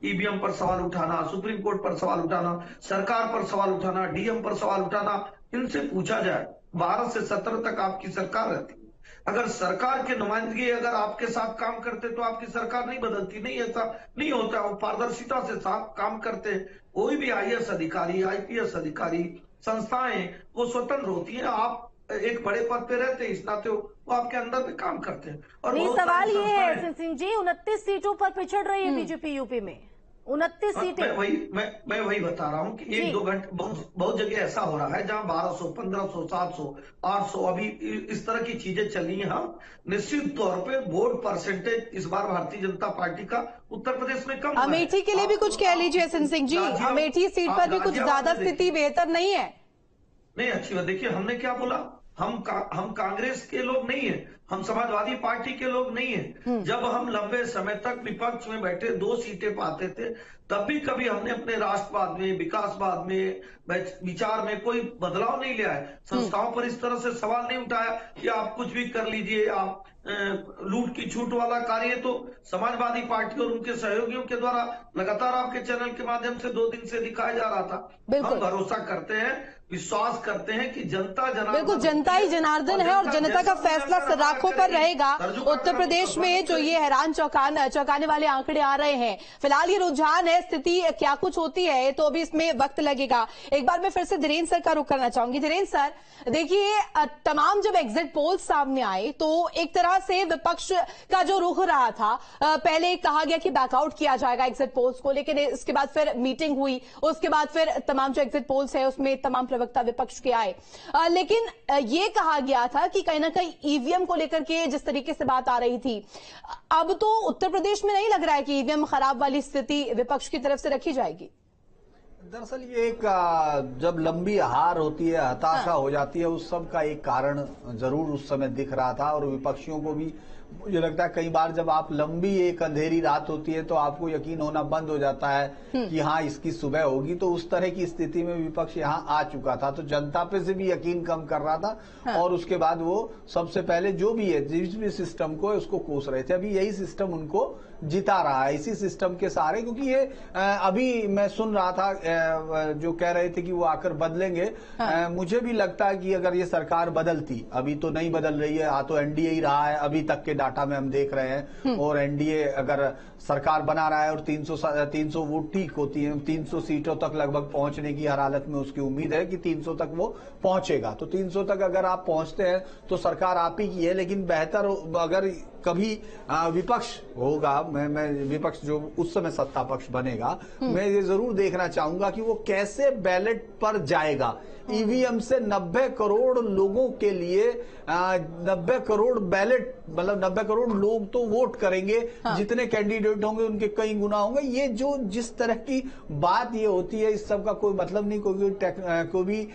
EVM पर सवाल उठाना, सुप्रीम कोर्ट पर सवाल उठाना, सरकार पर सवाल उठाना, डीएम पर सवाल उठाना, इनसे पूछा जाए 12 से 17 तक आपकी सरकार रहती है। अगर सरकार के नुमाइंदगी अगर आपके साथ काम करते तो आपकी सरकार नहीं बदलती। नहीं, ऐसा नहीं होता। वो पारदर्शिता से साथ काम करते। कोई भी आईएएस अधिकारी, आईपीएस अधिकारी, संस्थाएं वो स्वतंत्र होती है। आप एक बड़े पद पे रहते हैं, इस नाते वो आपके अंदर में काम करते हैं। और नहीं, सवाल ये है एसएन सिंह जी, 29 सीटों पर पिछड़ रही है बीजेपी यूपी में, 29 सीटें। मैं वही बता रहा हूँ कि 1-2 घंटे बहुत जगह ऐसा हो रहा है जहां 1200, 1500, 700, 800 अभी इस तरह की चीजें चल रही हैं। हम निश्चित तौर पे वोट परसेंटेज इस बार भारतीय जनता पार्टी का उत्तर प्रदेश में कम। अमेठी के लिए भी कुछ कह लीजिए एसएन सिंह जी, अमेठी सीट पर भी कुछ ज्यादा स्थिति बेहतर नहीं है। नहीं, अच्छी बात। देखिए, हमने क्या बोला, हम कांग्रेस के लोग नहीं है, हम समाजवादी पार्टी के लोग नहीं है। जब हम लंबे समय तक विपक्ष में बैठे 2 सीटें पाते थे, तब भी कभी हमने अपने राष्ट्रवाद में, विकासवाद में, विचार में कोई बदलाव नहीं लिया है। संस्थाओं पर इस तरह से सवाल नहीं उठाया कि आप कुछ भी कर लीजिए, आप लूट की छूट वाला कार्य तो समाजवादी पार्टी और उनके सहयोगियों के द्वारा लगातार आपके चैनल के माध्यम से 2 दिन से दिखाया जा रहा था। हम भरोसा करते हैं, विश्वास करते हैं कि जनता जनार्दन, बिल्कुल जनता ही जनार्दन है और जनता का फैसला सराखों पर रहेगा। उत्तर प्रदेश में जो ये हैरान चौंकाने वाले आंकड़े आ रहे हैं, फिलहाल ये रुझान है, स्थिति क्या कुछ होती है तो अभी इसमें वक्त लगेगा। एक बार मैं फिर से धीरेन्द्र सर का रुख करना चाहूंगी। धीरेन्द्र सर, देखिए, तमाम जब एग्जिट पोल सामने आए तो एक तरह से विपक्ष का जो रुख रहा था, पहले कहा गया कि बैकआउट किया जाएगा एग्जिट पोल्स को, लेकिन इसके बाद फिर मीटिंग हुई, उसके बाद फिर तमाम जो एग्जिट पोल्स है उसमें तमाम प्रवक्ता विपक्ष के आए, लेकिन ये कहा गया था कि कहीं ना कहीं ईवीएम को लेकर के जिस तरीके से बात आ रही थी, अब तो उत्तर प्रदेश में नहीं लग रहा है कि ईवीएम खराब वाली स्थिति विपक्ष की तरफ से रखी जाएगी। दरअसल ये एक जब लंबी हार होती है, हताशा हो जाती है, उस सब का एक कारण जरूर उस समय दिख रहा था। और विपक्षियों को भी मुझे लगता है कई बार जब आप लंबी एक अंधेरी रात होती है तो आपको यकीन होना बंद हो जाता है कि हाँ इसकी सुबह होगी। तो उस तरह की स्थिति में विपक्ष यहाँ आ चुका था, तो जनता पे से भी यकीन कम कर रहा था। और उसके बाद वो सबसे पहले जो भी है, जिस भी सिस्टम को उसको कोस रहे थे। अभी यही सिस्टम उनको जिता रहा है, इसी सिस्टम के सहारे। क्योंकि ये अभी मैं सुन रहा था जो कह रहे थे कि वो आकर बदलेंगे, मुझे भी लगता है कि अगर ये सरकार बदलती, अभी तो नहीं बदल रही है, हाँ तो एनडीए ही रहा है अभी तक के डाटा में हम देख रहे हैं। और एनडीए अगर सरकार बना रहा है और 300 वोट ठीक होती है, 300 सीटों तक लगभग पहुंचने की हर हालत में उसकी उम्मीद है कि 300 तक वो पहुंचेगा। तो 300 तक अगर आप पहुंचते हैं तो सरकार आप ही की है। लेकिन बेहतर अगर कभी विपक्ष होगा, मैं विपक्ष जो उस समय सत्ता पक्ष बनेगा, मैं ये जरूर देखना चाहूंगा कि वो कैसे बैलेट पर जाएगा। ईवीएम से 90 करोड़ लोगों के लिए 90 करोड़ बैलेट, मतलब 90 करोड़ लोग तो वोट करेंगे। जितने कैंडिडेट होंगे उनके कई गुना होंगे। ये जो जिस तरह की बात ये होती है, इस सब का कोई मतलब नहीं, कोई भी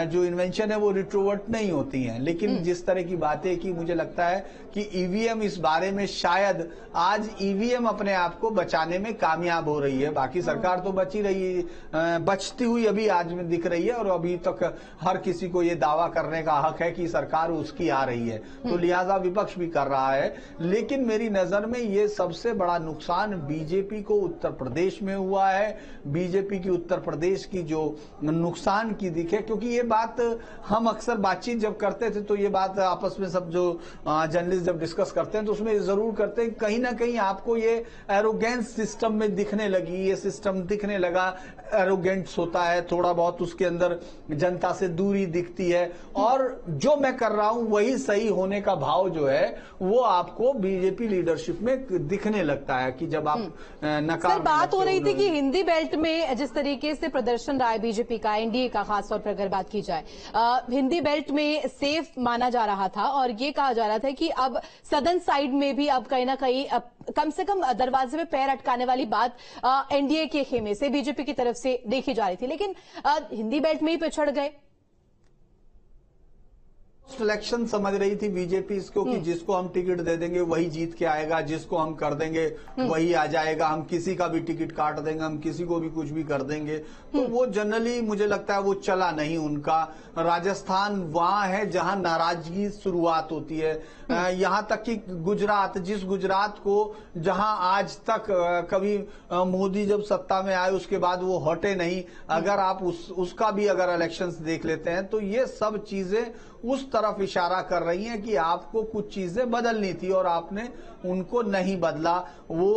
जो इन्वेंशन है वो रिट्रोवर्ट नहीं होती है। लेकिन जिस तरह की बातें की, मुझे लगता है कि ईवीएम इस बारे में शायद आज ईवीएम अपने आप को बचाने में कामयाब हो रही है। बाकी सरकार तो बची रही, बचती हुई अभी आज में दिख रही है। और अभी तक हर किसी को ये दावा करने का हक है कि सरकार उसकी आ रही है, तो लिहाजा विपक्ष भी कर रहा है। लेकिन मेरी नजर में ये सबसे बड़ा नुकसान बीजेपी को उत्तर प्रदेश में हुआ है। बीजेपी की उत्तर प्रदेश की जो नुकसान की दिखे, क्योंकि ये बात हम अक्सर बातचीत जब करते थे तो ये बात आपस में सब जो जर्नलिस्ट जब डिस्कस करते हैं तो उसमें जरूर करते हैं, कहीं ना कहीं आपको ये एरोगेंस सिस्टम में दिखने लगी, ये सिस्टम दिखने लगा एरोगेंट्स होता है, थोड़ा बहुत उसके अंदर जनता से दूरी दिखती है। और जो मैं कर रहा हूं वही सही होने का भाव जो है वो आपको बीजेपी लीडरशिप में दिखने लगता है कि जब आप नकार। सर, बात हो रही थी कि हिंदी बेल्ट में जिस तरीके से प्रदर्शन रहा है बीजेपी का, एनडीए का खासतौर पर अगर बात की जाए, हिंदी बेल्ट में सेफ माना जा रहा था और ये कहा जा रहा था कि अब सदन साइड में भी अब कहीं ना कहीं कम से कम दरवाजे में पैर अटकाने वाली बात एनडीए के खेमे से, बीजेपी की तरफ से देखी जा रही थी। लेकिन हिंदी बेल्ट में ही पिछड़ गए। इलेक्शन समझ रही थी बीजेपी इसको कि जिसको हम टिकट दे देंगे वही जीत के आएगा, जिसको हम कर देंगे वही आ जाएगा, हम किसी का भी टिकट काट देंगे, हम किसी को भी कुछ भी कर देंगे। तो वो जनरली मुझे लगता है वो चला नहीं उनका। राजस्थान वहां है जहां नाराजगी शुरुआत होती है। यहां तक कि गुजरात, जिस गुजरात को जहां आज तक कभी मोदी जब सत्ता में आए उसके बाद वो हटे नहीं, अगर आप उसका भी अगर इलेक्शंस देख लेते हैं तो ये सब चीजें उस तरफ इशारा कर रही हैं कि आपको कुछ चीजें बदलनी थी और आपने उनको नहीं बदला। वो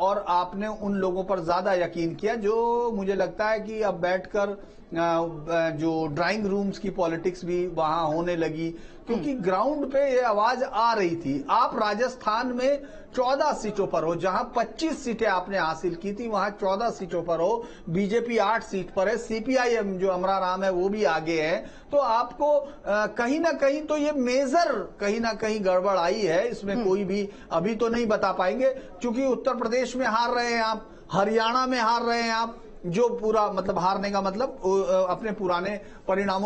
और आपने उन लोगों पर ज्यादा यकीन किया जो मुझे लगता है कि अब बैठकर जो ड्राइंग रूम्स की पॉलिटिक्स भी वहां होने लगी, क्योंकि ग्राउंड पे ये आवाज आ रही थी। आप राजस्थान में 14 सीटों पर हो, जहां 25 सीटें आपने हासिल की थी वहां 14 सीटों पर हो, बीजेपी 8 सीट पर है, सीपीआईएम जो अमरा राम है वो भी आगे है। तो आपको कहीं ना कहीं तो ये मेजर कहीं ना कहीं गड़बड़ आई है, इसमें कोई भी अभी तो नहीं बता पाएंगे, क्योंकि उत्तर प्रदेश में हार रहे हैं आप, हरियाणा में हार रहे हैं आप, जो पूरा मतलब हारने का मतलब अपने पुराने परिणामों